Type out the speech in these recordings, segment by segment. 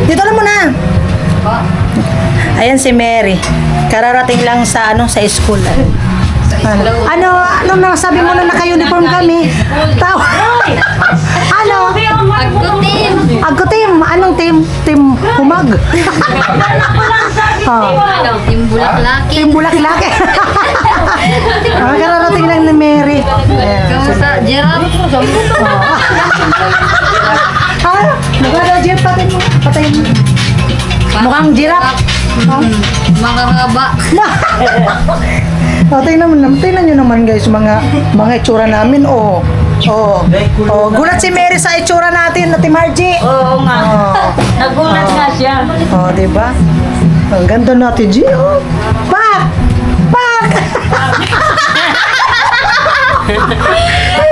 Dito na muna. Ayan si Mary. Kararating lang sa sa school. Ano nasabi mo na naka-uniform kami? Tao. Ano? Agkutim. Agkutim. Anong team? Team humag. Team Bulaklaki. Team Bulaklaki. Kararating lang ni Mary. Kamusta? Giraffe? Mukha daw Jeff, patayin mo. Mukhang giraffe. Makakaba. Tingnan nyo naman guys, mga itsura namin. Gulat si Mary sa itsura natin, Ate Margie. Oo nga. Nagulat nga siya. Diba? Ang ganda natin, G. Pak! Pak!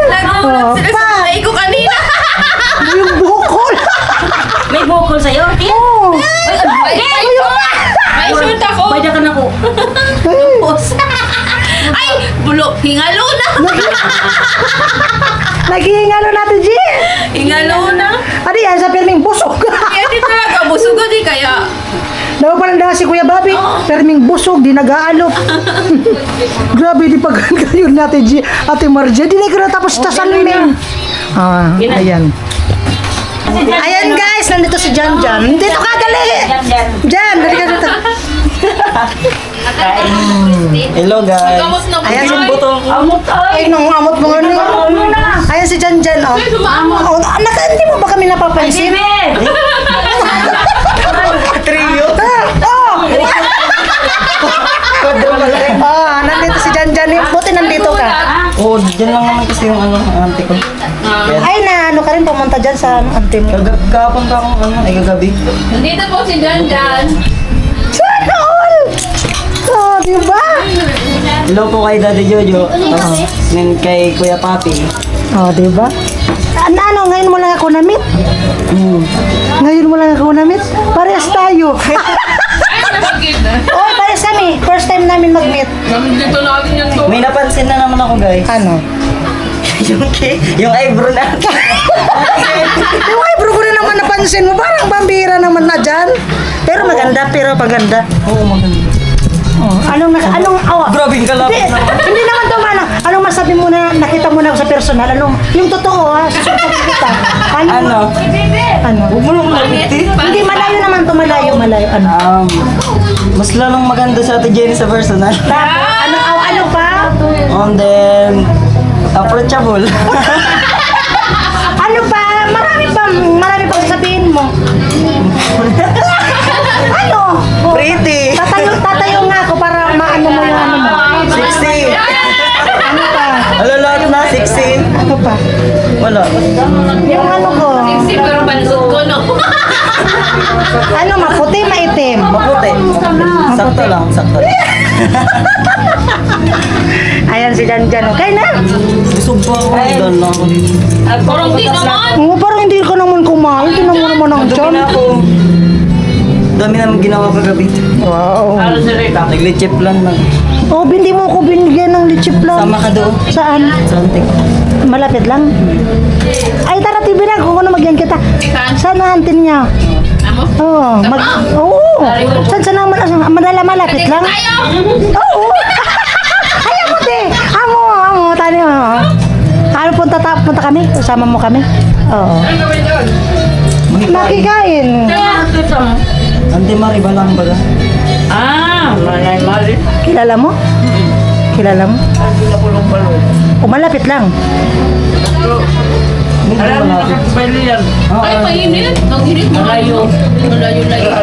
Nagulat sila sa kulay ko kanina. Yung bukol. May bukol sa'yo? Oo. May shoot ako. Bada ka na ko. Ay, bulok. Hingalo na. Naghihingalo natin, G. Hingalo na. Ano yan, sa pirming busog. Kaya di talaga. Busog di kaya. Daw pa lang si Kuya Bobby. Pirming busog, di nag-aalok. Grabe, di pag kayo natin, G. Ate Margie, di na ko natapos ta salamin. Ayan. Ayan guys, nandito si Jan Jan. Dito ka, dali. Jan, dali ka dito. Hello guys. Ayan si Amot Ay, nung amot mo nga Ayan si Jan Jan, Anak, hindi mo ba kami napapansin? Trio. Nandito si Jan Jan. Buti nandito ka. Oh, dyan lang naman kasi yung auntie ko. Ay, ka rin pumunta dyan sa auntie mo. Kahapon pa akong gagabi. Nandito po si Jan. Sana all! Diba? Hello po kay Daddy Jojo. Then kay Kuya Papi. Diba? Ngayon mo lang ako na-meet? Ngayon mo lang ako na-meet? Parehas tayo. Parehas kami. First time namin mag-meet. Nandito natin yan to. May napansin na naman ako guys. Ano? yung eyebrow natin. Yung eyebrow ko na naman napansin mo. Parang bambira naman na dyan. Pero maganda, Oo, maganda. Anong Grabe yung kalapit naman. Hindi naman to mana. Anong masabi mo na nakita mo na ako sa personal? Yung totoo susunod kita. Ano? Huwag mo nang malapiti. Hindi, malayo naman to, malayo. Mas lalong maganda sa Ate Jenny sa personal. Ano pa? And then, approachable. Ano pa? Marami pang sasabihin mo. Ano? Pretty. Tatayo nga ako para maano mo yung ano mo. Sexy. Ano pa? Ano lahat na? Sexy. Ano pa? Wala. Yung ano ko. Pero pansot ko, no? Ano, maputi, maitim. Maputi. Sakto lang. Ayan si Jan Jan. Okay na? Busog pa ako. Doon lang ako dito. Parang di naman. Parang hindi ka naman kumain. Hindi naman ang Dumi tiyan. na ako. Dami naman ginawa kagabi. Wow. Nag-lechip plan lang. Hindi mo ako binigyan ng lichip lang. Sama ka doon. Saan? Sa antik. Malapit lang. Ay, tara, TV na. Kung ano magyan kita. Saan ang antin niya? Oo. Saan naman? Malapit lang? Oo. Ayaw mo, te. Amo. Tani mo. Ano, punta kami? Usama mo kami? Oo. Makikain. Ante Mari ba lang ba? Malay. Kilala mo? Malapit lang. Ay, mainit. Nag-init mo. Malayo.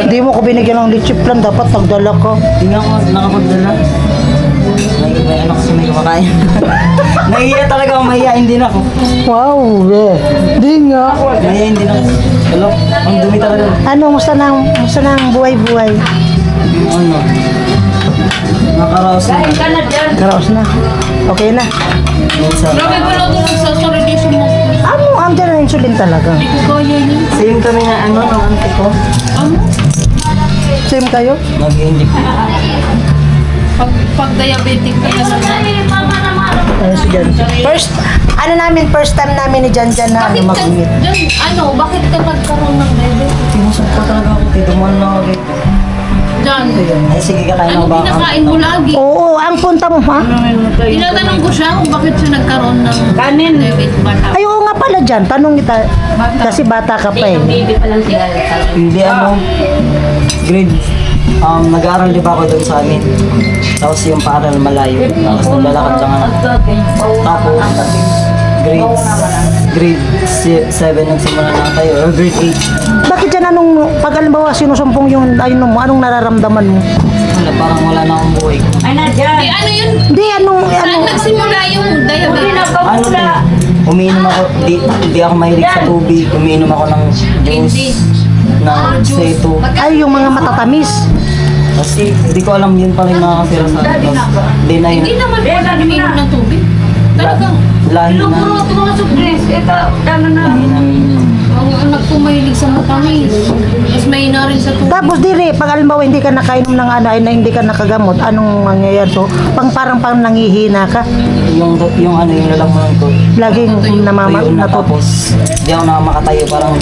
Hindi mo ko binigyan ng lichip plan. Dapat nagdala ka. Tingnan ko, nakapagdala. May ano kasi may kumakain. Nahiya talaga ako, mahihain din ako. Wow, Di nga. Mahihain din ako. Hello, ang dumi talaga. Ano, musta nang buhay-buhay? Ano? Nakaraos na. Karaos na. Okay na. Grabe ko lang ito sa solidation mo. Andyan na insulin talaga. Kaya yun. Same kami na ng auntie ko. Same kayo? Nag-inject. Pag diabetic ka Ano si Jan? First time namin ni Jan Jan na bakit mag-meet. bakit ka nagkaroon ng diabetes? Tinusok pa talaga ako Naman na ako dito. Diyan. Ay, sige, kakain Anong ako ba? kinakain mo lagi? Oo, ang punta mo, ha? Tinatanong ko siya kung bakit siya nagkaroon ng Kanin. diabetes bata. Ay, oo nga pala dyan. Tanong kita. Kasi bata ka pa eh. Baby pa lang siya. Hindi grade, nag-aaral di ba ako doon sa amin? Tapos yung paaral malayo. Tapos naglalakad siya nga. Tapos, grade 7 nagsimula na tayo, or grade 8. Bakit dyan pag alimbawa sinusumpong yung ayun mo, anong nararamdaman mo? Wala, parang wala na akong buhay. Ay, nandiyan. Ano yun? Hindi, Saan nagsimula yung diabetes? Ano to? Umiinom ako, di ako mahilig sa tubig. Umiinom ako ng juice, ng seto. ay yung mga matatamis. Kasi hindi ko alam yun pala yung nakakasira sa akin. Di na yun. Hindi naman po umiinom ng tubig. Talagang. Lahi na. Puro ito mga supres. Ito, dano na. Ang anak ko mahilig sa matamis. Mas may na rin sa tubig. Tapos dire, pag alimbawa hindi ka nakainom ng ano, ay na hindi ka nakagamot, anong mangyayari? So, parang nangihina ka. Yung lalamunan ko. Laging Tuyo na natutup. tapos di ako na makatayo. Parang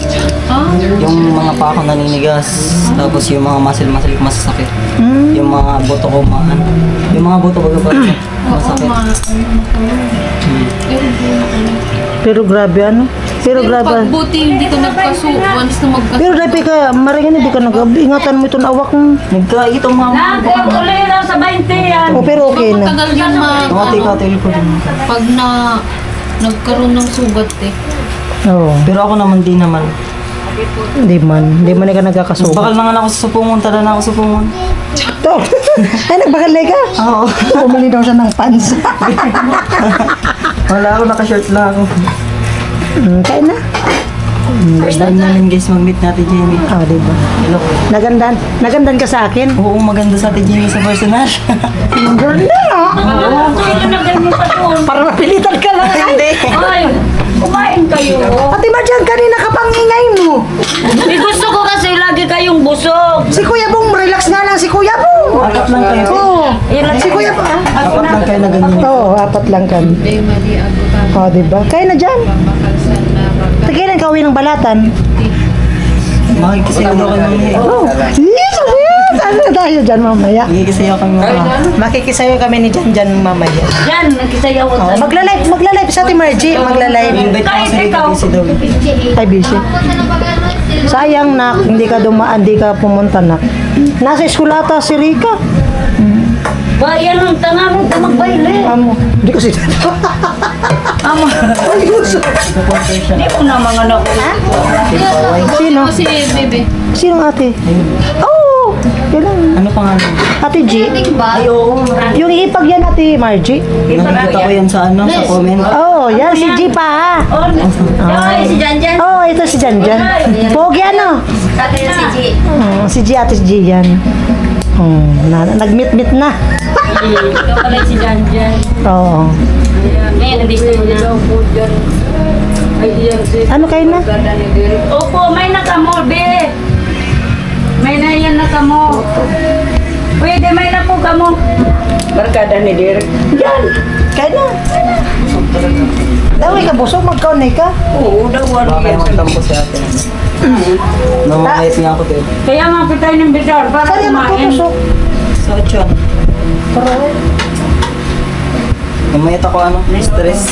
Ha? yung mga paa ko naninigas. Tapos yung mga muscle ko masasakit. Mm. Yung mga buto ko yung mga buto ko masakit. Pero grabe ano? Pero Pero grabe. pag buti hindi ka nagkaso, once na magkaso. Pero grabe ka, maringan hindi ka ingatan mo itong awak mo. Nagkaito mga Uli raw sa 20 yan. O pero okay na. Matagal yung Mati-katil ko din. pag nagkaroon ng sugat eh. Oo. Pero ako naman di naman. Hindi man ka nagkakasugat. Bakal na nga ako sa supungon. Tara na ako sa supungon. To. Ay, nagbakalay ka? Oo. Bumili daw siya ng pants. Wala ako, naka-short lang ako. Kain na. First time namin guys mag-meet natin Jamie. Ah, diba? Hello. Nagandan ka sa akin? Oo, maganda sa atin Jamie sa personal. Ganda ah. Ito yung nagganyan pa doon. Para mapilitan ka lang. Hindi. Ay, kumain kayo. Ate Marjan, kanina ka pang ingay mo. Di gusto ko kasi lagi kayong busog. Si Kuya Bong, relax nga lang si Kuya Bong. Apat lang kayo. Oo. Yun lang. Si Kuya Bong. Apat lang kayo na ganyan. Oo, apat lang kami. Day mali ako O, diba? Kaya na dyan. bakalsan na Tagilan ka uwi ng balatan. Makikisayaw daw kayo mamaya. Oh, yes, yes. Ano na tayo dyan mamaya? Makikisayaw kami mamaya. Makikisayo kami ni Jan mamaya. Yan, nagkisayaw ko. Oh, magla-live sa Ate Margie. Magla-live. Invite ko sa Rita Busy daw. Ay, busy. Sayang na, hindi ka dumaan, hindi ka pumunta na. Nasa school ata si Rika. Ba, yan ang tanga mo ka magbaile. Amo, hindi ko si Amo. Hindi ko na mga anak ko. Sino? Si Bebe. Sino ate? Oh, yan lang. Ano pangalan? Ate G. Ay, oo. Yung ipag yan, Ate Margie. Nakikita ko yan sa sa comment. Oh, yan si G pa ha. Oh, ay, si Janjan. Oh, ito si Janjan. Pogi ano? Si G, Ate G yan. Nag-meet-meet na. Ikaw pala si Janjan. Oo. May nandito mo dyan. Ano kayo na? Opo, may nakamo, be. May na yan nakamo. Pwede, may na po kamo. Barkada ni Derek. Yan. Kayo na. Daway ka busog, magkaunay ka. Oo, daw Baka kayo magtampo si ate. Namamait niya ako din. Kaya nga pitay ng bidar para Saan yan kumain. magpupusok? Sa tiyan. Namait ako stress.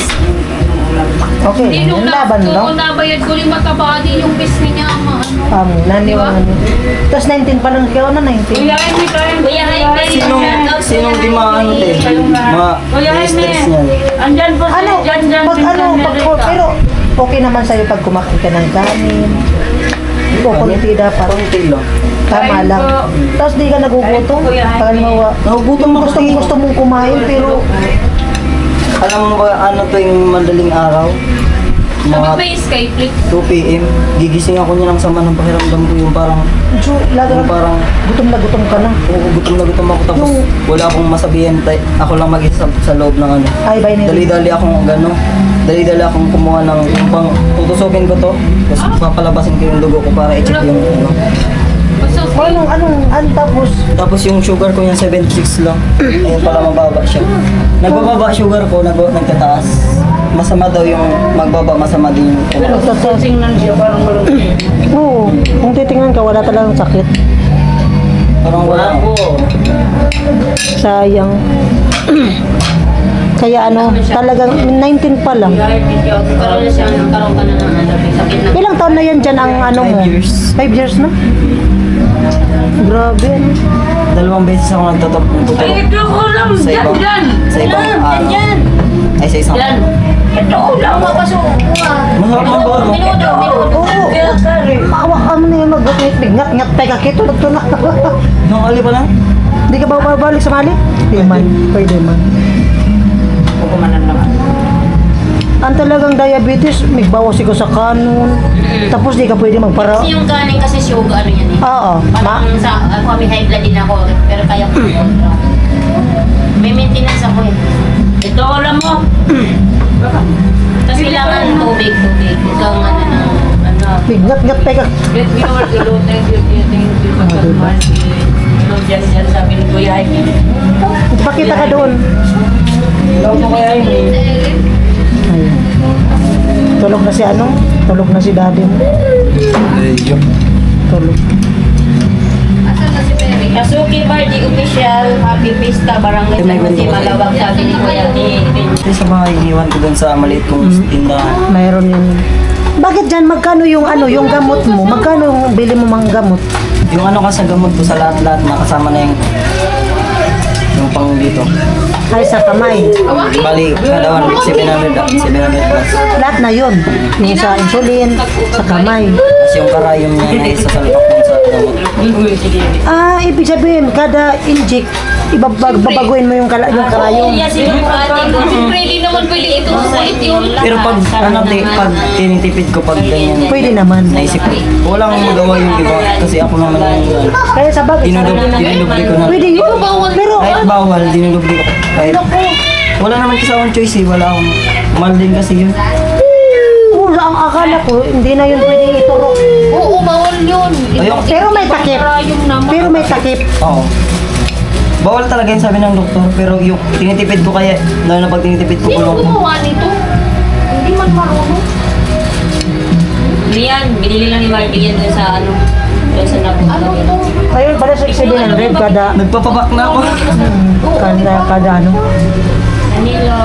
Okay, Hindi nung yung laban nung no? nabayad ko rin matabadi yung bis niya ama. Naniwan. Tapos 19 pa lang kayo na 19. Kuya Jaime, Kuya Jaime. Sinong di maano te? Kuya Jaime. Stress niyan. Andyan po si Ano? Janjan. Pag ano, pero okay naman sa'yo pag kumakain ka ng kanin. Kukunti dapat. Konti lang. Tama lang. Tapos di ka nagugutom. Pag mawa. Nagugutom ako sa Gusto mong kumain pero Alam mo ba ano to yung madaling araw? Sabi Mga may Skyflix. 2 p.m. Gigising ako niya ng sama ng pakiramdam ko yung parang lagi yung parang gutom na gutom ka na. gutom na gutom ako tapos wala akong masabihan ako lang mag-isa sa loob ng ano. Ay, by name. Dali-dali akong dali-dali akong kumuha ng yung pang tutusugin ko to tapos papalabasin ko yung dugo ko para i-check yung ano. Anong Tapos yung sugar ko yung 76 lang. Ayun pala mababa siya. Nagbababa sugar ko, nagtataas. Masama daw yung magbaba, masama din yung Tingnan siya parang malungkot. Oo, kung titingnan ka, wala talagang sakit. Parang wala. Sayang. Kaya ano, talagang 19 pa lang. Karoon na siya, karoon ka na ng ano, may sakit na. Ilang taon na yan dyan ang ano mo? 5 years. 5 years na? Grabe. ano. 2 beses ako nagtotop ng totoo. Ito ko lang, Sa ibang, dyan. sa ibang araw. Yan. Ay, sa isang Yan. Ito ko lang. Papasok. Masarap ng bago. Minuto, minuto. Oo. Kaya kari. Maawa ka mo na yung mag-ngat-ngat tayo kakito. Nagtunak. Nung ali pa lang? Hindi ka ba babalik sa Mali? Hindi man. Pwede man. Kukumanan naman. Ang talagang diabetes, may bawas ko sa kanon. Tapos di ka pwede magpara. Kasi yung kanin kasi sugar, ano yan eh. Oo. Parang sa, ako may high blood din ako, pero kaya ko control. May maintenance ako eh. Ito alam mo. Tapos kailangan tubig. Ito ang ano na, ano. Ngat-ngat tayo kakito. Get viewers, gluten, Diyan sabi ni Kuya Ike. Pakita ka doon. Ilaw mo kaya yun. Ayun. Tulog na si ano? Tulog na si daddy mo. Tulog. Kasuki Party Official, Happy Pista, Barangay Eh, may San Jose, ganito kasi. Malawag, sabi ni Kuya ni Kasi sa mga iniwan ko dun sa maliit kong tindahan. Mayroon yun. Bakit dyan? Magkano yung ano, yung gamot mo? Magkano yung bili mo mga gamot? Yung ano ka sa gamot ko sa lahat-lahat nakasama na yung pang dito. Ay, sa kamay. Bali, kada 1 week 700 plus. Lahat na yun. Yung sa insulin, sa kamay. Tapos yung karayom niya na isa sa lupak dun sa gamot. Ah, ibig sabihin, kada inject, babaguhin mo yung karayong. Yes, yung ate ko. Siyempre, hindi naman pwede ito sa yun. Pero pag pag tinitipid ko pag ganyan, Pwede naman. naisip ko, walang magawa yung iba kasi ako naman yung Kaya sa bagay, dinudubli ko na. pwede yun. Pero, Kahit bawal, dinudubli ko. Kahit wala naman kasi akong choice eh, wala akong mahal din kasi yun. ang akala ko, hindi na yun pwede iturok. Oo, bawal yun. Ayun. Pero may takip. Karayom naman. Pero may takip. Oo. Bawal talaga yun sabi ng doktor, pero yung tinitipid ko kaya, lalo na pag tinitipid ko Sino kulong ko. gumawa nito? Hindi man marunong. Riyan, binili lang ni Marty yan doon sa ano, doon sa napunta. Ano to? Ayun pala sa 700 kada, Nagpapabak na ako. kada ano. Danilo,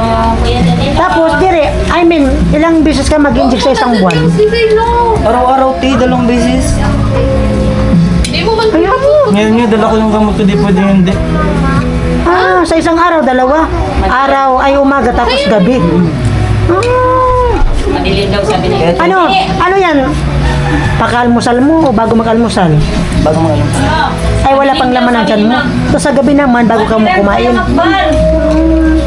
Kuya Danilo. Tapos, dire, I mean, ilang beses ka mag-inject sa isang buwan? Araw-araw 2 beses. Hindi mo man Kaya mo. Ngayon nyo, dala ko yung gamot ko, di pwede hindi. Ah, sa isang araw, dalawa. Araw ay umaga, tapos gabi. Ah. madilim daw sabi ni Kaya Ano? Ano yan? Pakalmusal mo o bago mag-almusal? bago mo alam. Ay, wala pang laman ng tiyan mo. So, sa gabi naman, bago ka mo kumain.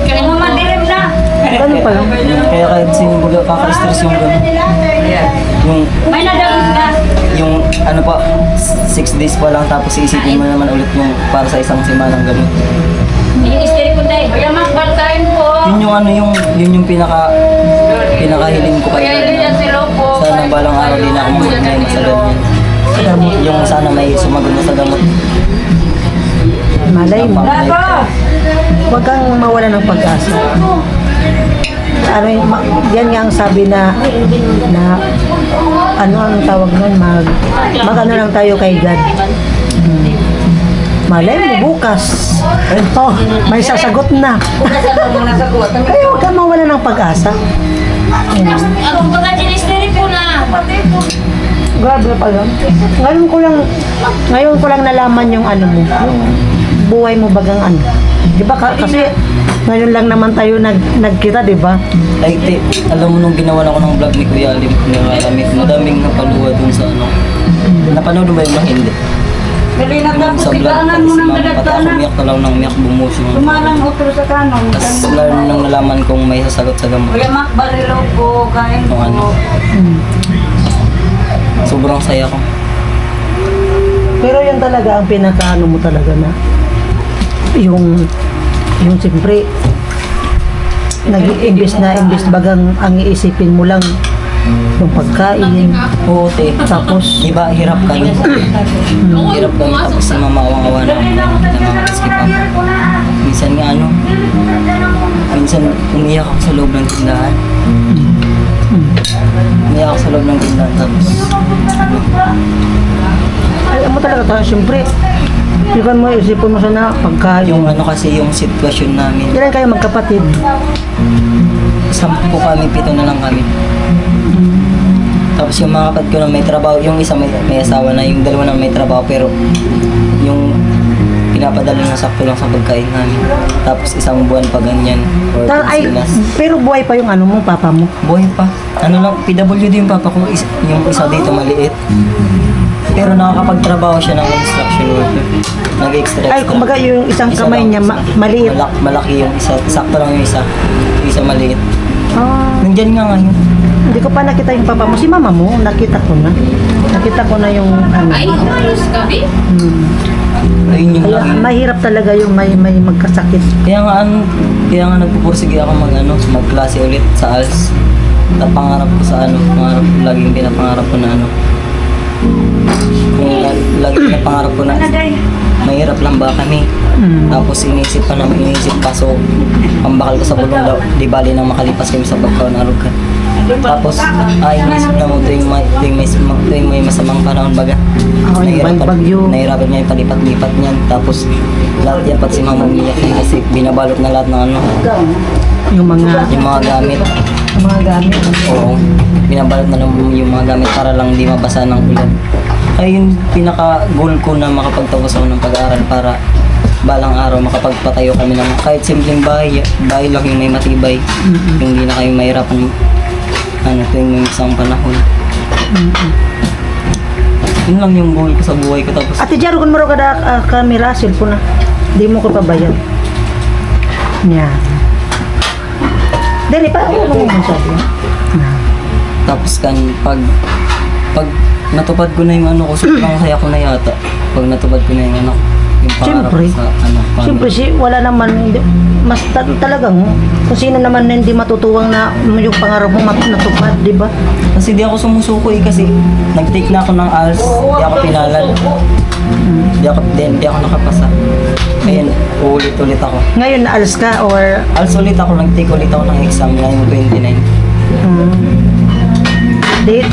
Kaya mo madilim na. Ganun pala. Kaya kahit sinibuga kaka-stress yung gano'n. Yung, May nadabis na. yung ano pa, 6 days pa lang tapos iisipin mo naman ulit yung para sa isang simanang gano'n. Yung isteri ko tayo. Kaya magbalkain po. Yun yung ano yung pinakahiling ko kaya sana balang araw din ako may masagan yan. Yung sana may sumagot na sa gamot. Malay mo. Huwag kang mawala ng pag-asa. Ano, yan nga ang sabi na ano ang tawag nun, mag ano lang tayo kay God. Malay mo bukas. Oh, may sasagot na. Kaya huwag kang mawala ng pag-asa. Ako baga dinisteri po na. Grabe pala. Ngayon ko lang nalaman yung ano mo, yung buhay mo bagang ano. Di ba kasi ngayon lang naman tayo nagkita, di ba? Like, alam mo nung ginawa ako ng vlog ni Kuya Alim, madaming napaluwa dun sa ano. Napanood mo ba yung hindi? Dali na tapos Sa vlog, ibangan mo si ng Mama, pati ako kadagdanan. umiyak talaw ng umiyak, bumuhos yung... Tumalang utro sa kanon. Tapos lalo nang nalaman kong may sasagot sa gamot. Kuya Mac, balilaw po, kain po. Nung ano. Sobrang saya ko. Pero yan talaga ang pinakaano mo talaga na yung siyempre imbes bagang ang iisipin mo lang yung pagkain. Oo, te. Tapos Diba, hirap kami. Hirap kami. Tapos si mama awang-awa na mga skip ako. Minsan nga ano, minsan umiyak ako sa loob ng tindahan. Umiyak ako sa loob ng tindahan. Tapos, alam mo talaga tayo siyempre Ikan mo, isipin mo sana pagka Yung ano kasi yung sitwasyon namin. Ilan kayo magkapatid? 10 kami, 7 na lang kami. Tapos yung mga kapatid ko na may trabaho, yung isa may asawa na, yung dalawa na may trabaho, pero yung pinapadala na sakto lang sa pagkain namin. Tapos isang buwan pa ganyan. Or Ay, Pilipinas. pero buhay pa yung ano mo, papa mo. Buhay pa. Ano lang, PWD yung papa ko, yung isa dito maliit. Pero nakakapagtrabaho siya ng construction worker. Nag-extra. Ay, kumbaga yung isang Isa kamay lang, niya, isa. maliit. Malaki yung isa. Sakto lang yung isa. Yung isa maliit. Ah, Nandyan nga ngayon. hindi ko pa nakita yung papa mo. Si mama mo, nakita ko na. Nakita ko na yung ano. Ay, ayos kami. Ayun yung Kaya lagi. mahirap talaga yung may magkasakit. Kaya nga nagpupursige ako magklase ulit sa ALS. Pangarap ko sa pangarap ko, laging pinapangarap ko na kung laging pinapangarap ko na mahirap lang ba kami. Tapos iniisip pa so pambakal ko sa bulong daw, di bali nang makalipas kami sa pagkaunarog ka. Tapos iniisip na mo tuwing may masamang panahon baga. Ako yung bagyo. Nahirapan niya yung palipat-lipat niyan. Tapos lahat yan pati si mama umiyak niya kasi binabalot na lahat ng Yung mga gamit. gamit. Oo, binabalot na lang yung mga gamit para lang di mabasa ng ulan. Ay yung pinaka-goal ko na makapagtapos ako ng pag-aaral para balang araw makapagpatayo kami ng kahit simpleng bahay lang yung may matibay. Yung hindi na kayo mahirapan tuwing may isang panahon. Yun lang yung goal ko sa buhay ko. Tapos Ate Jaro, kung maro kada kamera, cellphone na. Di mo ko pabayad. Yan. Dali pa, ano mo sabi? tapos pag natupad ko na yung ano ko, sobrang saya ko na yata. Pag natupad ko na yung ano, yung pangarap ko Siyempre. sa Siyempre, wala naman, mas talagang, kung sino naman na hindi matutuwang na yung pangarap mo natupad, di ba? Kasi di ako sumusuko kasi nag-take na ako ng ALS, di ako pinalad. Di ako nakapasa. Ngayon, uulit-ulit ako. Ngayon, naalis ka or... ALS ulit ako, nag-take ulit ako ng exam na yung 29.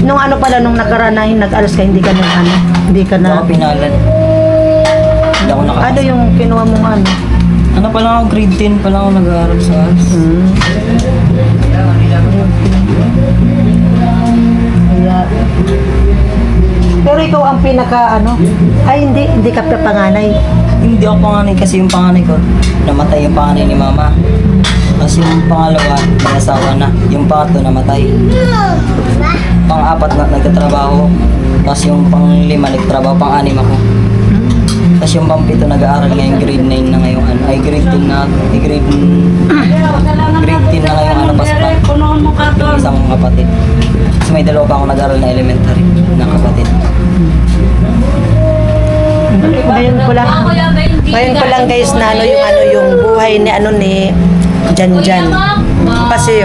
Nung ano pala, nung nakaraan na nag-alis ka, hindi ka na hindi ka Di ako na... pinalad. Di ako nakapasa. Ano yung kinuha mong ano? Ano pa lang ako, grade 10 pa lang ako nag-aaral sa ALS. Kaya... Pero ikaw ang pinaka ay hindi ka pa panganay. Hindi ako panganay kasi yung panganay ko, namatay yung panganay ni mama. Tapos yung pangalawa, may asawa na. Yung pangatlo, namatay. Pang-apat na nagtatrabaho. Tapos yung pang-lima, nagtatrabaho. Pang-anim ako. Tapos yung pang-pito, nag-aaral ngayon grade 9 na ngayon. Ay, grade 10 na. Grade 10 na ngayon. Pasok Punoon mo ka yung isang kapatid. Tapos may dalawa pa ako nag-aaral na elementary na kapatid. Ngayon ko lang guys na yung buhay ni ni Janjan. Kasi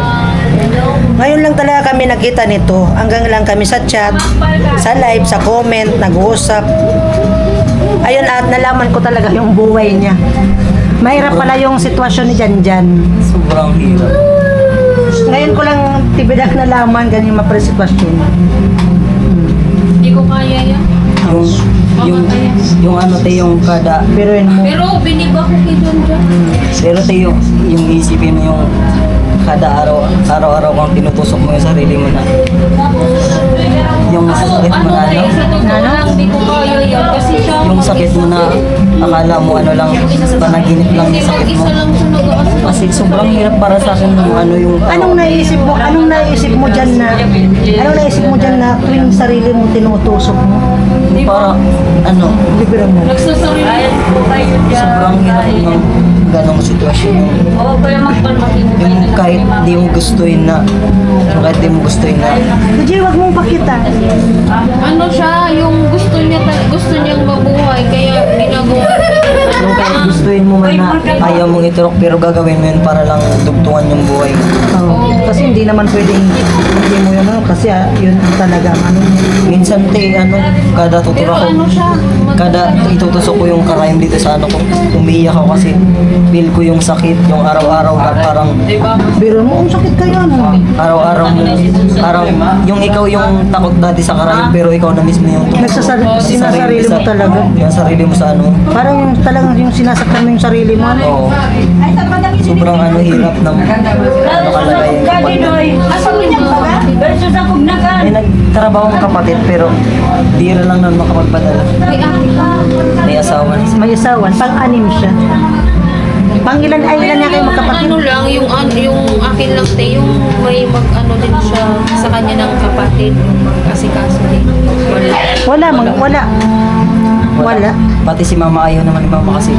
ngayon lang talaga kami nakita nito. Hanggang lang kami sa chat, sa live, sa comment, nag-uusap. Ayun, at nalaman ko talaga yung buhay niya. Mahirap pala yung sitwasyon ni Janjan. Sobrang hirap. Ngayon ko lang tibidak nalaman ganyan yung mga sitwasyon. Hindi ko kaya yan. Yung ano tayo, yung kada Pero yun mo. Pero biniba ko kay John John. pero tayo, yung isipin mo yung kada araw-araw kang tinutusok mo yung sarili mo na yung sakit mo na Sa totoo lang, hindi ko kaya yan. Kasi siya, yung sakit mo na akala mo lang panaginip lang yung sakit mo mag-isa lang siya nag-aasal. kasi sobrang hirap para sa akin yung Anong naisip mo diyan na tuwing sarili mo tinutusok mo? para Bibira mo. Nagsasarili. po kayo dyan. sobrang hirap ng ganong sitwasyon Oo, kaya magpalmakin mo kayo yung kahit di mo gustuin na Kuya, wag mong pakita. Ano siya, yung gusto niyang mabuhay, kaya ginagawa. yung kahit gustuin mo man na ayaw mong iturok pero gagawin mo yun para lang dugtungan yung buhay mo. Kasi hindi naman pwedeng hindi mo yun kasi yun talaga ang Minsan kada tutura Pero ko ano siya, kada itutusok ko yung karayom dito sa ano ko, umiiyak ako kasi feel ko yung sakit, yung araw-araw na parang Biro mo, ang sakit kayo, no? araw-araw mo, parang yung ikaw yung takot dati sa karayom pero ikaw na mismo yung Sinasarili mo talaga. Yung sarili mo sa ano. Parang yung talagang yung sinasaktan mo yung sarili mo, ano? Oo. Sobrang ano hirap ng ano kalagayan kapag Versus ako nagan. may nagtrabaho ng kapatid pero bira lang nun makapagpadala. May asawa na siya. May asawan, pang-anim siya. Pang-ilan ay ilan niya kayo magkapatid? Ano lang, yung akin lang te, yung may mag-ano din siya sa kanya ng kapatid, yung mag-asikaso din. Wala. Wala. Pati si mama ayaw naman ni mama kasi.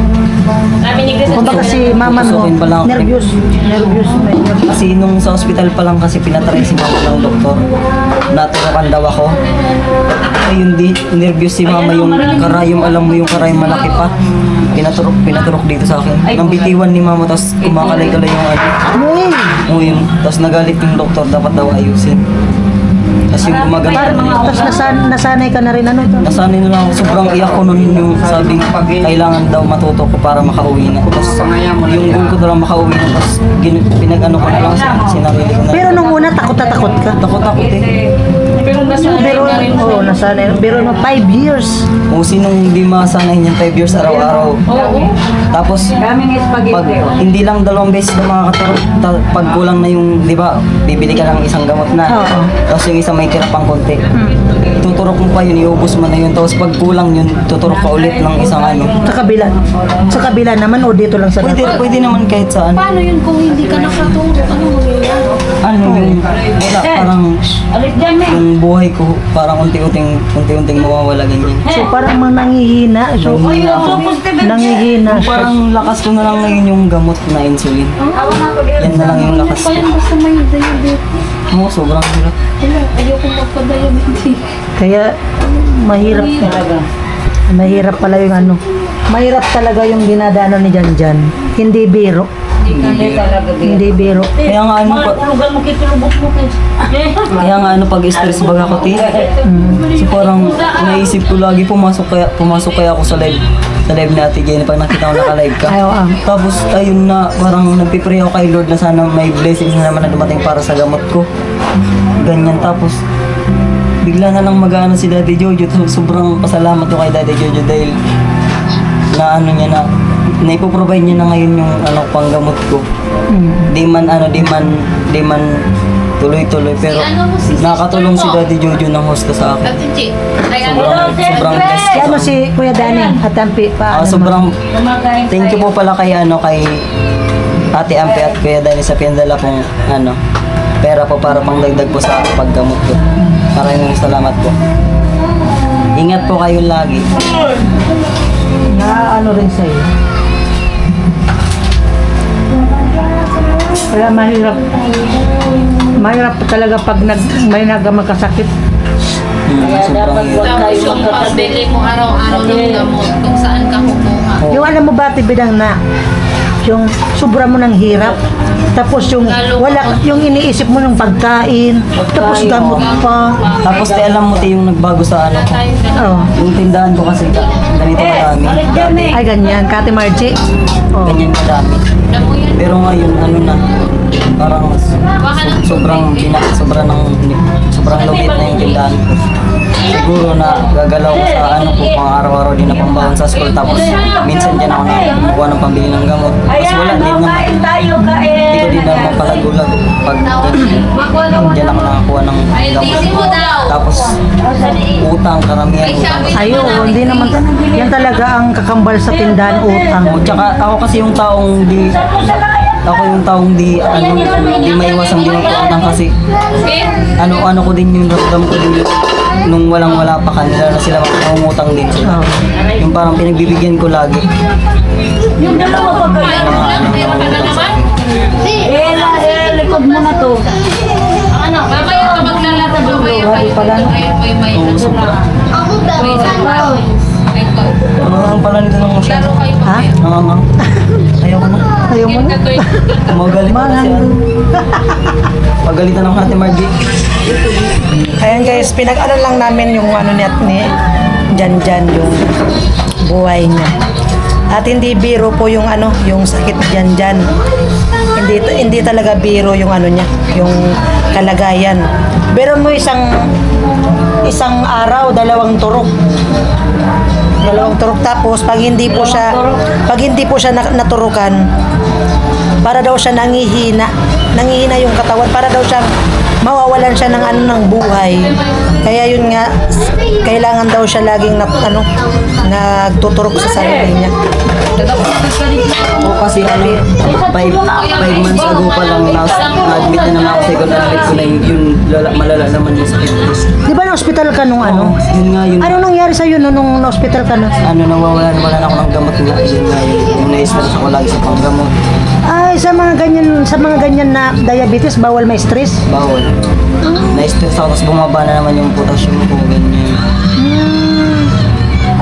Kumbaga si mama mo, Tutukin pa lang ako. nervyos. May nervyos. Kasi nung sa ospital pa lang kasi pinatry si mama ng doktor. Naturokan daw ako. Ayun di, nervyos si mama yung karayom, alam mo yung karayom malaki pa. Pinaturok dito sa akin. Nang bitiwan ni mama tapos kumakalay-kalay yung ano. Uy, O yun, tapos nagalit yung doktor, dapat daw ayusin. Tapos yung gumagana. tapos nasanay ka na rin, ano to? Nasanay na lang ako, sobrang iyak ko nun yung sabing kailangan daw matuto ko para makauwi na. Tapos yung goal ko na lang makauwi na, tapos pinag-ano ko na lang, sinarili ko na. Pero nung una, takot na takot ka. Takot-takot eh. Pero nasanay Pero, ka rin. oo, nasanay. Pero no, 5 years. Kung sinong hindi masanay niyan 5 years araw-araw. Tapos, Daming pag spaghetti. hindi lang 2 beses na makakaturo, pag kulang na yung, di ba, bibili ka ng isang gamot na. Oo. Tapos yung isa may tira pang konti. Tuturok mo pa yun, iubos mo na yun. Tapos pag kulang yun, tuturok ka ulit ng isang ano. Sa kabila naman o dito lang sa Pwede naman kahit saan. Paano yun kung hindi ka nakatulog? Ano mangyayari? Ano yung, wala, parang Alis dyan eh. yung buhay ko, parang unti-unting mawawala ganyan. So parang mga nangihina. So, nangihina siya. Parang lakas ko na lang ngayon yung gamot na insulin. Yan na lang yung lakas ko. Kaya basta may diabetes. Oo, sobrang hirap. Wala, ayoko magpa-diabetes. Kaya mahirap talaga. Mahirap pala yung ano. Mahirap talaga yung dinadaanan ni Janjan. Hindi biro. Hindi talaga din. Hindi biro. Kaya nga ano, Tulugan mo kitulubot mo kayo. kaya nga ano pag stress baga ko ti. So parang naisip ko lagi pumasok kaya ako sa live ni Ate Jenny pag nakita ko naka-live ka. Ayaw ang. Tapos ayun na parang nagpipray ako kay Lord na sana may blessings na naman na dumating para sa gamot ko. Ganyan tapos bigla na lang mag-ano si Daddy Jojo. Sobrang pasalamat ko kay Daddy Jojo dahil na ano niya na naipoprovide niya na ngayon yung ano panggamot ko. Di man tuloy-tuloy pero nakakatulong si Daddy Jojo ng hosta sa akin. Ate Chi, Sobrang blessed Si ko. ano si Kuya Dani at Ampi pa. Sobrang Kumakain thank you po pala kay Ate Ampi at Kuya Dani sa pinadala pong pera po para pangdagdag po sa paggamot ko. Maraming salamat po. Ingat po kayo lagi. Na ano rin sa'yo. Kaya mahirap. Mahirap talaga pag may magkasakit. Sobrang hirap. tapos yung pambili mo araw-araw ng gamot kung saan ka kukuha. Yung alam mo ba, Tibidang na, yung sobra mo ng hirap, tapos yung wala, yung iniisip mo ng pagkain, tapos gamot pa. Tapos alam mo yung nagbago sa ano ko. Tayo na. Oh. Yung tindahan ko kasi ganito kadami. Dati, Ay, ganyan. Kate Margie. Oh. ganyan kadami. Alam mo yan. Pero ngayon ano na parang Baka ng sobrang lupit na yung tindahan ko. Siguro na gagalaw ko sa ano ko pang araw-araw din na pambawon sa school tapos minsan dyan ako na kumukuha ng pambili ng gamot. Tapos wala din naman. kain tayo, Hindi ko kain. din naman palagulag pag dyan ako nakakuha ng gamot. Hindi mo daw. Tapos utang karamihan utang. Ayun, hindi naman. Yan talaga ang kakambal sa tindahan, utang. O, tsaka ako kasi yung taong di maiwasang di magpautang kasi ano ko din yung ramdam ko din nung walang-wala pa kanila na sila mangungutang din sila. Oh. Yung parang pinagbibigyan ko lagi. Yung dalawa pa kayo. Mga ano, mangungutang sa akin. Likod mo na to. Ano? Mamaya ka maglalata. Mamaya kayo. Ngayon may Oo, sobra. may Ano ang pala nito ng masyado? Laro kayo Ha? mamaya. Ayaw ko na. Ayaw mo na. Magalit na si ano. Pagalitan ng Ate Margie. Ayan guys, pinag-ano lang namin yung ano ni dyan yung buhay niya. At hindi biro po yung ano, yung sakit dyan. Hindi talaga biro yung ano niya, yung kalagayan. Pero mo isang araw, dalawang turok. Tapos pag hindi po siya naturukan, para daw siya nangihina yung katawan, para daw siya mawawalan siya ng ng buhay. Kaya yun nga, kailangan daw siya laging nagtuturok sa sarili niya. O kasi ano, 5 months ago pa lang na-admit na naman ako sa ikaw, na-admit ko na yun, malala naman yung sakit ko. Di ba na-hospital ka nung ano? Yun nga yun. Ano nangyari sa'yo nung na-hospital ka na? Ano, wala na ako ng gamot nga. Yun nga yun. Yung na-stress ako lagi sa panggamot. Ay, sa mga ganyan na diabetes, bawal may stress. Bawal. Na-stress ako, tapos bumaba na naman yung potassium ko, ganyan.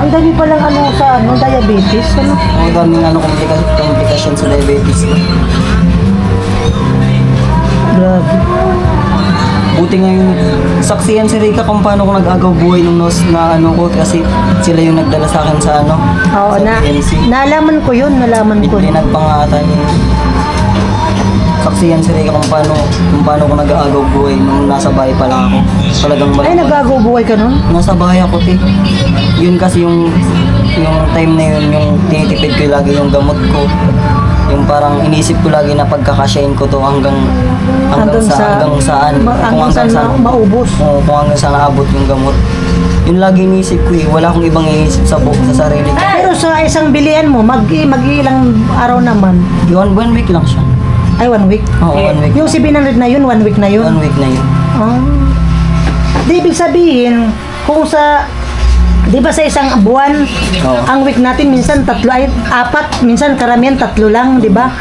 Ang dami palang sa diabetes. Ano? Ang daming komplikasyon sa diabetes. Grabe. Buti ngayon, saksiyan si Rika kung paano ko nag-agaw buhay nung na ko kasi sila yung nagdala sa akin sa Oo, sa PNC. nalaman ko yun. Pinagpangatan yun. Saksiyan si Rika kung paano ko nag-agaw buhay nung nasa bahay pa lang ako. Talagang Ay, nag-agaw buhay ka nun? nasa bahay ako, Yun kasi yung time na yun, yung tinitipid ko lagi yung gamot ko. Yung parang inisip ko lagi na pagkakasyahin ko to hanggang saan. Maubos. Oo, kung hanggang saan naabot yung gamot. Yun lagi inisip ko Wala akong ibang inisip sa sarili ko. Pero sa isang bilian mo, mag-ilang araw naman? 1 week lang siya. Ay, 1 week? Oo, 1 week. Yung 700 na yun, 1 week na yun? 1 week na yun. Di ibig sabihin, kung di ba sa isang buwan, Oo. ang week natin minsan 3 ay 4, minsan karamihan 3 lang, di ba?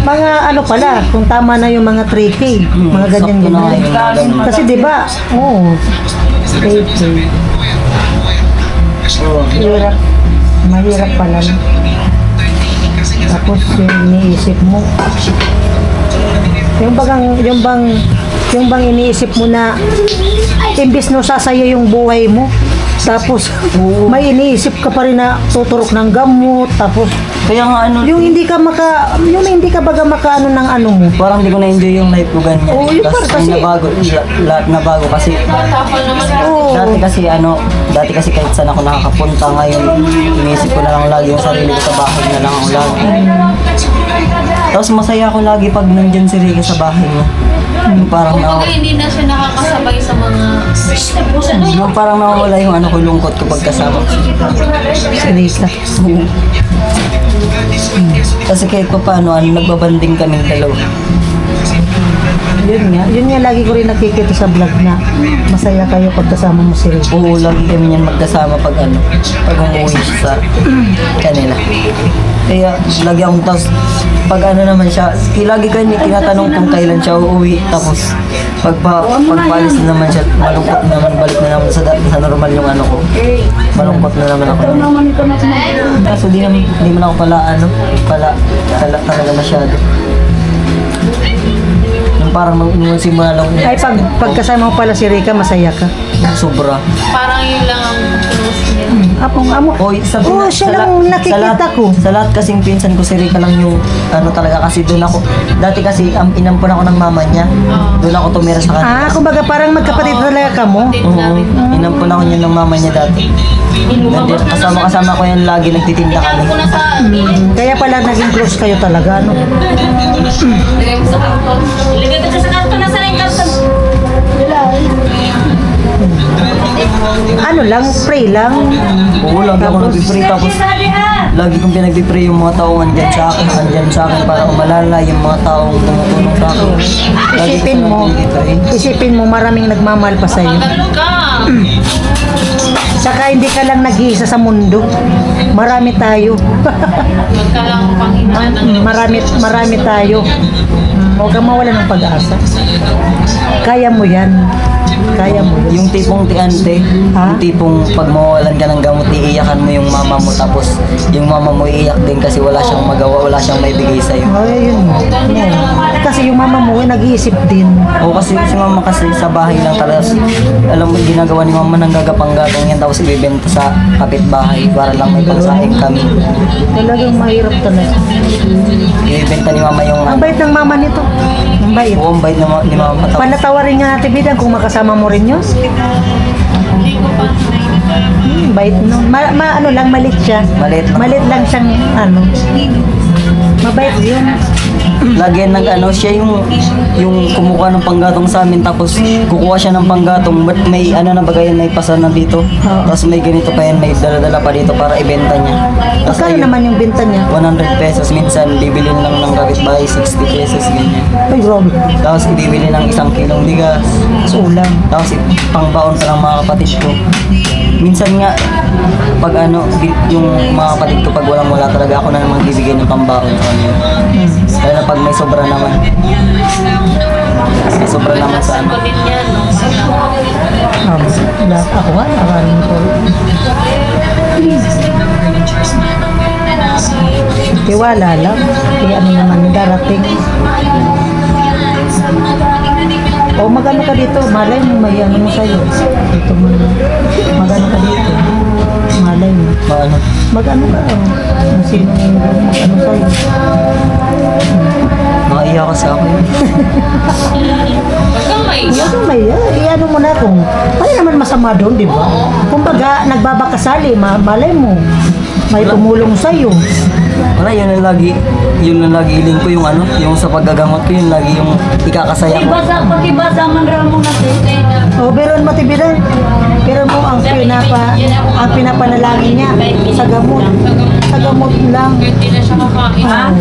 Mga pala, kung tama na yung mga 3K, mga ganyan. sakto na yung mga ganun. Kasi di ba, 3K. Hirap. Mahirap pala. Tapos yung iniisip mo, yung bang iniisip mo na imbis no sasaya yung buhay mo, tapos may iniisip ka pa rin na tuturok ng gamot, tapos Kaya nga yung hindi ka baga makaano ng ano mo. parang hindi ko na-enjoy yung life ko ganyan. Oo, yun Tapos kasi- may nabago, lahat nabago kasi Oo. dati kasi kahit saan ako nakakapunta ngayon, inisip ko na lang lagi yung sarili ko sa bahay na lang ako lagi. Tapos masaya ako lagi pag nandyan si Rika sa bahay mo. Yung parang Kumbaga hindi na siya nakakasabay sa mga yung parang nawawala yung lungkot ko pagkasama ko. Serika. Kasi kahit pa paano, nagbabanding kaming dalawa. Yun nga lagi ko rin nakikita sa vlog na masaya kayo pagkasama mo si Rico. Oo, lagi kami niyan magkasama pag umuwi siya sa kanila. Kaya lagi akong pag naman siya, lagi kayo tinatanong kung kailan siya uuwi. Tapos pagpalis na naman siya, malungkot na naman, balik na naman sa normal yung ko. Malungkot na naman ako. Kaso di man ako talaga masyado. Yung parang simula lang Ay, pagkasama mo pala si Rica, masaya ka. sobra. parang yun lang ang close niya. Amo. Siya lang nakikita ko. Sa lahat kasing pinsan ko, si Rika lang yung talaga kasi doon ako. Dati kasi inampun ako ng mama niya. Doon ako tumira sa kanya. Kumbaga parang magkapatid talaga ka mo. Oo, inampun ako niya ng mama niya dati. Nandito, kasama ko yan lagi, nagtitinda kami. Ako na sa Kaya pala naging close kayo talaga, no? lagay mo sa karton. Ilagay ko sa karton na sa rin karton. Ano lang, pray lang. Oo, lagi ako nag-pray tapos lagi kong pinag-pray yung mga taong andyan sa akin para umalala yung mga taong tumutulong sa akin. Lagi ko silang pinag-pray. Isipin mo, maraming nagmamahal pa sa'yo. Ganun ka. Saka hindi ka lang nag-iisa sa mundo. Marami tayo. Magka lang Panginoon ng marami tayo. Huwag kang mawala ng pag-asa. Kaya mo yan. Yung tipong tiante, Ha? yung tipong pag mawalan ka ng gamot, iiyakan mo yung mama mama mo, tapos yung mama mo iiyak din kasi wala siyang magawa, wala siyang maibigay sa'yo. Ay, yun. Kasi yung mama mo, nag-iisip din. O kasi si mama kasi sa bahay lang talaga. Alam mo, ginagawa ni mama ng gagapang-gatong yan, tapos ibibenta sa kapitbahay para lang may pagsaing kami. Talagang mahirap talaga. Ibibenta ni mama yung Ang bait ng mama nito. Ang bait. buong bait ni mama. Tapos, Panatawarin nga natin, Bidang, kung makasama mo rin yun. Bait no. Ano lang, malit siya. Maliit lang. Malit lang siyang, ano. Mabait yun. lagi siya yung kumukuha ng panggatong sa amin, tapos kukuha siya ng panggatong, but may na bagayan, may pasa na dito, tapos may ganito pa yan, may dala-dala pa dito para ibenta niya. Tapos Magkano ayun, naman yung binta niya? 100 pesos, minsan bibilin lang ng kapitbahay 60 pesos, ganyan. Ay, grabe. Tapos ibibili ng 1 kilong bigas, Sulang. tapos pangbaon pa lang mga kapatid ko. Minsan nga, pag yung mga kapatid ko, pag wala talaga, ako na naman bibigyan ng pambaon sa kanila. Lalo na pag may sobra naman. May sobra naman sa ano. Kulit niya, no? Wala ako nga, nakarin ko. Tiwala lang. Kaya ano naman yung darating. O magano ka dito, malay mo, may ano mo sa'yo. Dito mo na. Magano ka dito. Malay mo. Paano? Magano ka, kung sino yung magano sa'yo. Nakaiyak ka sa akin. Huwag kang maiyak. Ano may, ano mo na kung, ano naman masama doon, di ba? Kung baga, nagbabakasali, malay mo, may tumulong sa'yo. Wala, yun ang lagi iling ko, yung yung sa paggagamot ko, yun lagi yung ikakasaya ko. Pakibasa man ramo na O, pero matibiran. Pero mo ang pinapanalangin niya sa gamot. Sa gamot lang. Hindi na siya kakain.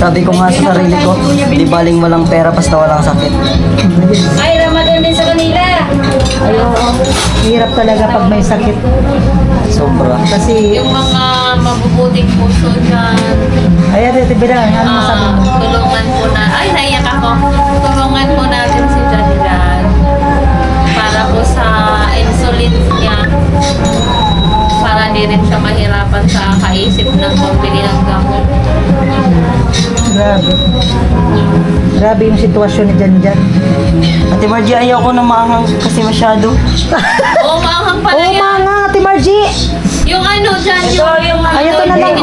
Sabi ko nga sa sarili ko, di baling walang pera basta walang sakit. Ay, Ramadan din sa kanila. Ayo, hirap talaga pag may sakit. Sobra. Kasi, Yung mga mabubuting puso dyan, ayan, titibiran. Ano masabi mo? tulungan po na, ay naiyak ako, tulungan po natin si Janilan para po sa insulin niya, para di rin siya mahirapan sa kaisip ng pambili ng gamot. Grabe. Grabe yung sitwasyon ni Janjan. Ate Margie, ayaw ko na maanghang kasi masyado. Oo, maanghang pala Oo, yan. mga Ate Margie. Yung ano dyan, yung Ay, ito na lang.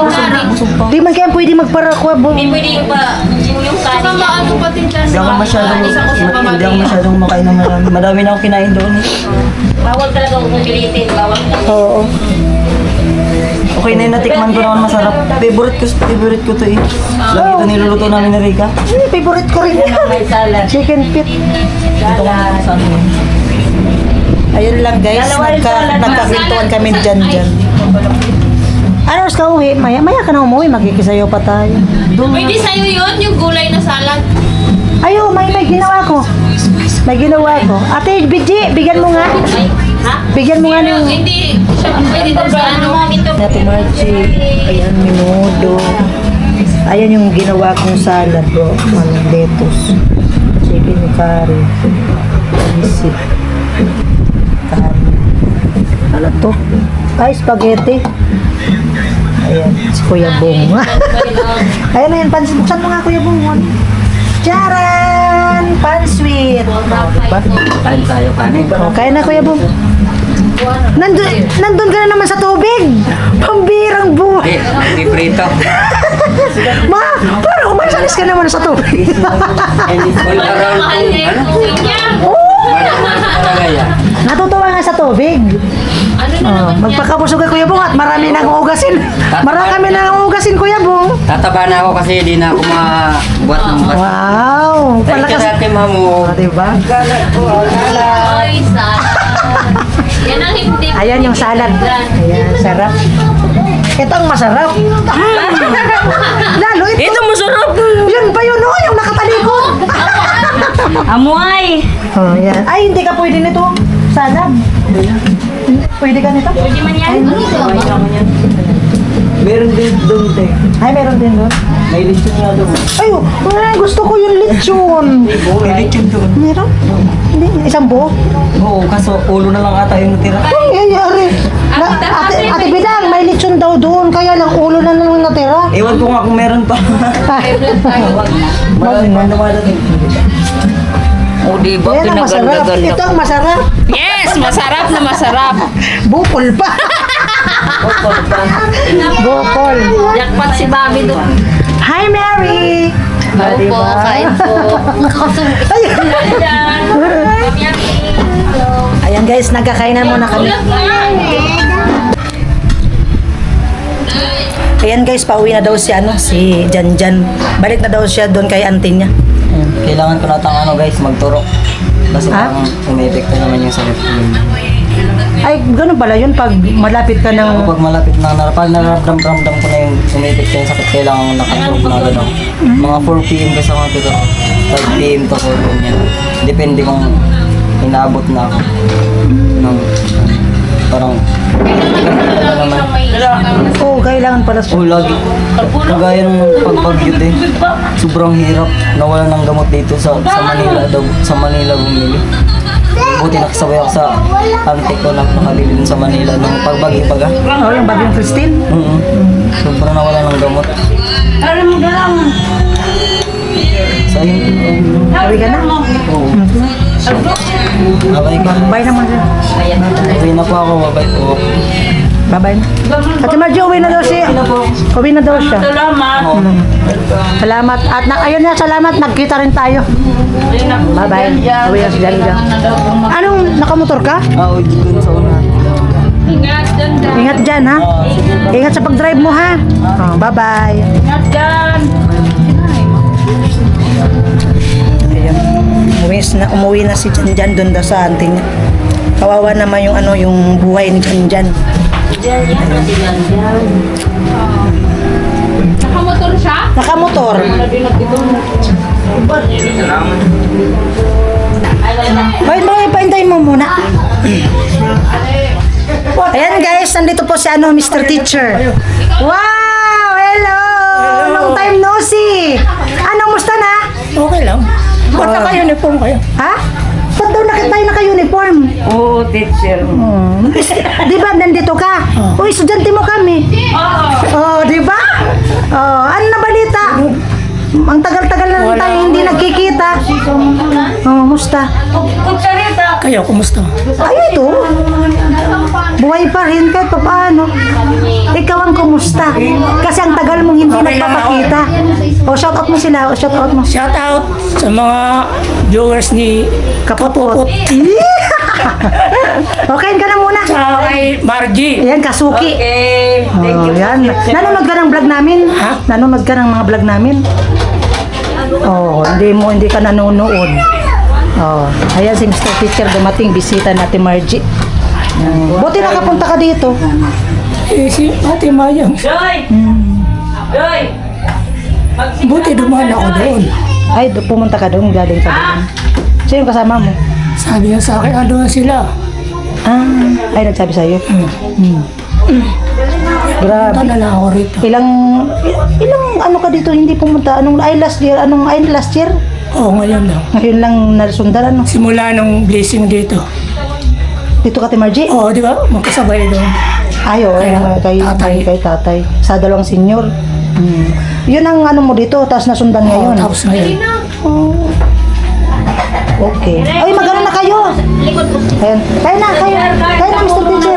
Di man kaya pwede magparakwa. Hindi pwede pa yung Saka kanin. maano pati dyan. Hindi ako masyadong makain ng marami. Madami na ako kinain doon. Bawal talaga kung pilitin. Bawal talaga. Oo. Okay na yun, natikman ko naman, masarap. Favorite ko to eh. Lagi ito niluluto namin ni Rika. Favorite ko rin yan. May salad. Chicken feet. Salad. Saan yun? Ayun lang guys, nagkakwentuhan kami ni Janjan. Ano oras ka uwi? Maya ka na umuwi, magkikisayo pa tayo. Pwede sa'yo yun, yung gulay na salad. Ayo, may ginawa ko. May ginawa ko. Ate, bigyan mo nga. Ha? Bigyan mo nga Pero ng... hindi siya pwede doon sa ano. Ate Margie, ayan, minudo. Ayan yung ginawa kong salad, bro. Lettuce. Chicken curry. Isip. Curry. Ano to? Ay, spaghetti. Ayan, si Kuya Bong. Ayan na yan, pansit. Buksan mo nga, Kuya Bong. Charan! Pansweet. Diba? Kain tayo, kanin. O, kaya na, Kuya Bong. Nandun ka na naman sa tubig. Pambirang buhay. Hindi prito. Ma, parang umasalis ka naman sa tubig. Mahal niya yung tubig niya. Natutuwa nga sa tubig. Ano na Oh, naman yan? magpakabusog ka, Kuya Bong, at marami nang uugasin. Marami nang uugasin, Kuya Bong. Tataba na ako kasi di na ako mabuhat ng buhat. Wow, Thank you palakas. sa ating mamu. O, diba? Ay, salad. Yan ang hindi. Ayan yung salad. Ayan, sarap. Ito ang masarap. Lalo ito. Ito masarap. Yun pa yun, oh, yung nakatalikod. Amoy. Oh, yan. Ay, hindi ka pwede nito. Salad. Pwede ka nito? Pwede man yan. Meron din doon, te. Ay, meron din doon. May lechon nga doon. Ay, gusto ko yung lechon. May lechon doon. Meron? Hindi, isang buo. Oo, kaso ulo na lang ata yung natira. Ay, ayari. Ate Bidang, may lechon daw doon, kaya lang ulo na lang natira. Ewan ko nga kung meron pa. Marami pa dumadating. O di ba, Yan ang masarap. pinaganda-ganda Ito ang masarap. Yes, masarap na masarap. Bukol pa. Bukol. Jackpot si Bobby doon. Hi, Mary! Opo, kain po. Ayan guys, nagkakainan muna kami. Ayan guys, pauwi na daw si si Janjan. Balik na daw siya doon kay auntie niya. Kailangan ko natang guys, magturo. Kasi Ha? parang umepekto naman yung sakit ko. Ay, ganun pala yun pag malapit ka ng... Kapag malapit na, pag nararamdam ko na yung umepekto yung sakit, kailangan ko nakatulog na agad ako. Mga 4 p.m. kasi ako natuturo. 5 p.m. to 4 p.m. yan. Depende kung inaabot na ako. Ng, parang, Oo, kailangan pala. oh, lagi. Kagaya ng pagbagyo din. Sobrang hirap. Nawala ng gamot dito sa Manila daw. Sa Manila bumili. Buti nakasabay ako sa auntie ko na nakabili dun sa Manila nung pagbagyo baga. Oo, yung bagyong Christine. Sobrang nawala ng gamot. Alam mo na lang. So yun. Sabi ka na. Oo. Babay ka. Bye naman siya. Uwi na po ako. Babay po. Bye-bye na. Ate Margie, uwi na daw siya. Uwi na daw siya. Salamat. Oo. Salamat. At ayun na, salamat. Nagkita rin tayo. Bye-bye. Uwi na si Janjan. Anong, nakamotor ka? Uwi dun sa unahan. Ingat dyan, ha? Ingat sa pag-drive mo, ha? Oh, bye-bye. Ingat dyan. Ayun. Umuwi na si Janjan doon daw sa auntie niya. Kawawa naman yung yung buhay ni Janjan. Nakamotor siya? Nakamotor. Bye, pahintayin mo muna. Ayan guys, nandito po si Mr. Teacher. Wow! Hello! Long time no see! Musta na? Okay lang. Ba't naka-uniform kayo? Ha? Ba't daw tayo naka-uniform? Oo, teacher. Di ba nandito ka? O, estudyante mo kami. Oh, di ba? Oh, ano na balita? Ang tagal-tagal na tayo hindi nagkikita. Oh, musta? Kutsarita. Kayo, kumusta? Ay, ito. Buhay pa rin kahit paano. Ikaw ang kumusta? Kasi ang tagal mong hindi nagpapakita. O, shout out mo sila. O, shout out mo. Shout out sa mga viewers ni Kapupot. Okay, ka na muna. sa kay Margie. Ayan, Kasuki. Okay. Thank you. Yan. Nanonood ka ng vlog namin? Ha? Nanonood ka ng mga vlog namin? Oh, hindi ka nanonood. Oh, ayan si Mr. Teacher dumating, bisita natin Margie. Buti nakapunta ka dito. Eh, si Ate Mayang. Joy! Joy! Buti dumaan ako doon. Ay, pumunta ka doon, galing ka doon. Sino yung kasama mo? Sabi niya sa akin, ano sila? Ay, nagsabi sa'yo. Grabe. Punta na lang ako rito. Ilang ka dito hindi pumunta? Anong last year? Oo, ngayon lang. Ngayon lang nasundan, Simula nung blessing dito. Dito ka, Margie? Oo, di ba? Magkasabay doon. Ay, oo, kay tatay. Sa dalawang senior. Yun ang mo dito, tapos nasundan Oo, ngayon. tapos ngayon. Okay. Ay, magano na kayo? Ayan. Kayo na, Mr. Teacher.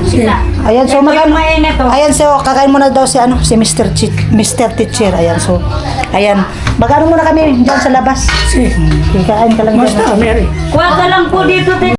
Teacher. Ayan, so Ito magano. yung mainit, oh. Ayan, so kakain muna daw si Mr. Teacher. Ayan, so. Ayan. Magano muna kami diyan sa labas. Si, Kikain ka lang Basta, dyan. Mary. Kuha ka lang po dito, teacher.